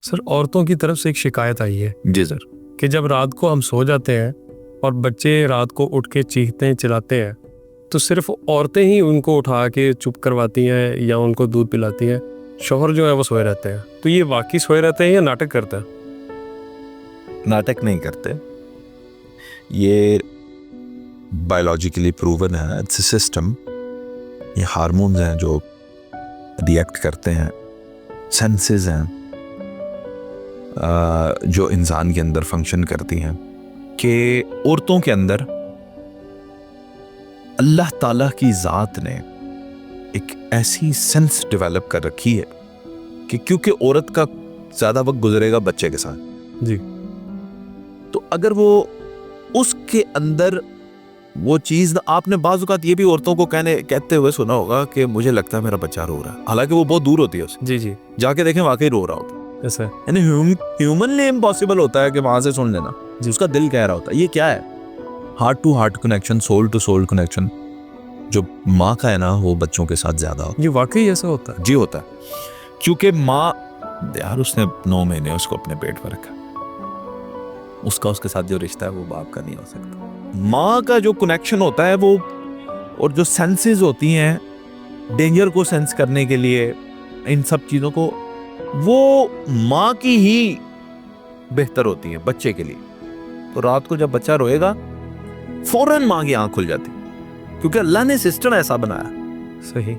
سر عورتوں کی طرف سے ایک شکایت آئی ہے جی سر کہ جب رات کو ہم سو جاتے ہیں اور بچے رات کو اٹھ کے چیختے ہیں چلاتے ہیں تو صرف عورتیں ہی ان کو اٹھا کے چپ کرواتی ہیں یا ان کو دودھ پلاتی ہیں، شوہر جو ہے وہ سوئے رہتے ہیں. تو یہ واقعی سوئے رہتے ہیں یا ناٹک کرتے ہیں؟ ناٹک نہیں کرتے، یہ بایولوجیکلی پروون ہے. It's a system. یہ ہارمونز ہیں جو ریئیکٹ کرتے ہیں، سینسز ہیں جو انسان کے اندر فنکشن کرتی ہیں کہ عورتوں کے اندر اللہ تعالیٰ کی ذات نے ایک ایسی سینس ڈیولپ کر رکھی ہے کہ کیونکہ عورت کا زیادہ وقت گزرے گا بچے کے ساتھ جی، تو اگر وہ اس کے اندر وہ چیز، آپ نے بعض اوقات یہ بھی عورتوں کو کہتے ہوئے سنا ہوگا کہ مجھے لگتا ہے میرا بچہ رو رہا ہے، حالانکہ وہ بہت دور ہوتی ہے اس سے. جی جی، جا کے دیکھیں واقعی رو رہا ہوتا ہے. ایسا ہے. یعنی ہیومنلی امپاسبل ہوتا ہے کہ وہاں سے سن لینا، اس کا دل کہہ رہا ہوتا ہے. یہ کیا ہے؟ Heart to heart connection, soul to soul connection جو ماں کا ہے نا وہ بچوں کے ساتھ زیادہ ہوتا ہے. یہ واقعی ایسا ہوتا ہے؟ جی ہوتا ہے، کیونکہ ماں یار اس نے 9 مہینے اس کو اپنے پیٹ پر رکھا، اس کے ساتھ جو رشتہ ہے وہ باپ کا نہیں ہو سکتا. ماں کا جو کنیکشن ہوتا ہے وہ، اور جو سینسز ہوتی ہیں ڈینجر کو سینس کرنے کے لیے، ان سب چیزوں کو، وہ ماں کی ہی بہتر ہوتی ہیں بچے کے لیے. تو رات کو جب بچہ روئے گا فوراً ماں کی آنکھ کھل جاتی، کیونکہ اللہ نے سسٹم ایسا بنایا. صحیح.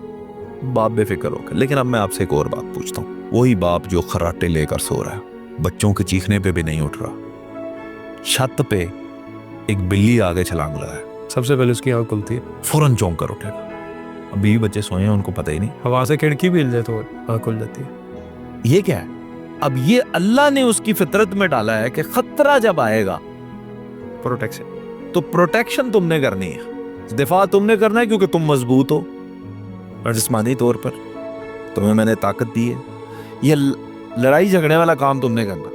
باپ بے فکر ہو کر. لیکن اب میں آپ سے ایک اور بات پوچھتا ہوں، وہی باپ جو خراٹے لے کر سو رہا ہے، بچوں کے چیخنے پہ بھی نہیں اٹھ رہا، چھت پہ ایک بلی آگے چھلانگ لگا ہے، سب سے پہلے اس کی آنکھ کھلتی ہے، فوراً چونک کر اٹھے گا. ابھی بچے سوئے ہیں، ان کو پتہ ہی نہیں. ہوا سے کھڑکی بھی ہل جائے تو آنکھ کھل جاتی ہے. یہ کیا ہے؟ اب یہ اللہ نے اس کی فطرت میں ڈالا ہے کہ خطرہ جب آئے گا پروٹیکشن. تو پروٹیکشن تم نے کرنی ہے، دفاع تم نے کرنا ہے، کیونکہ تم مضبوط ہو اور جسمانی طور پر تمہیں میں نے طاقت دی ہے. یہ لڑائی جھگڑے والا کام تم نے کرنا.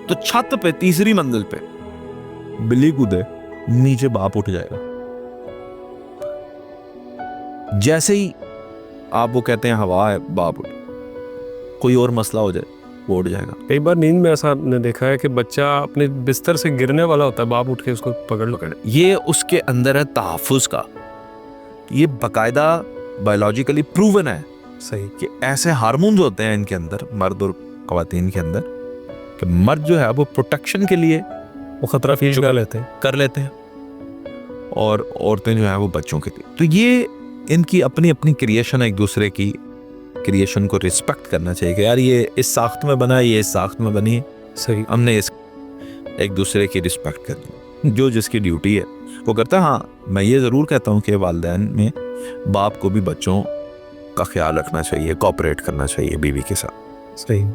تو چھت پہ تیسری منزل پہ بلی کودے، نیچے باپ اٹھ جائے گا. جیسے ہی آپ وہ کہتے ہیں ہوا ہے، باپ اٹھ، کوئی اور مسئلہ ہو جائے وہ اٹھ جائے گا. کئی بار نیند میں ایسا نے دیکھا ہے کہ بچہ اپنے بستر سے گرنے والا ہوتا ہے، باپ اٹھ کے اس کو پکڑ لو. یہ اس کے اندر ہے تحفظ کا. یہ باقاعدہ بایولوجیکلی پروون ہے صحیح کہ ایسے ہارمونز ہوتے ہیں ان کے اندر، مرد اور خواتین کے اندر، کہ مرد جو ہے وہ پروٹیکشن کے لیے وہ خطرہ فیل کر لیتے ہیں، اور عورتیں جو ہیں وہ بچوں کے لیے. تو یہ ان کی اپنی اپنی کریشن ہے، ایک دوسرے کی کریشن کو ریسپیکٹ کرنا چاہیے کہ یار یہ اس ساخت میں بنا ہے، یہ اس ساخت میں بنی ہے. صحیح. ہم نے ایک دوسرے کی ریسپیکٹ کرنی، جو جس کی ڈیوٹی ہے وہ کرتا ہے. ہاں میں یہ ضرور کہتا ہوں کہ والدین میں باپ کو بھی بچوں کا خیال رکھنا چاہیے، کوآپریٹ کرنا چاہیے بیوی کے ساتھ. صحیح.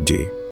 جی.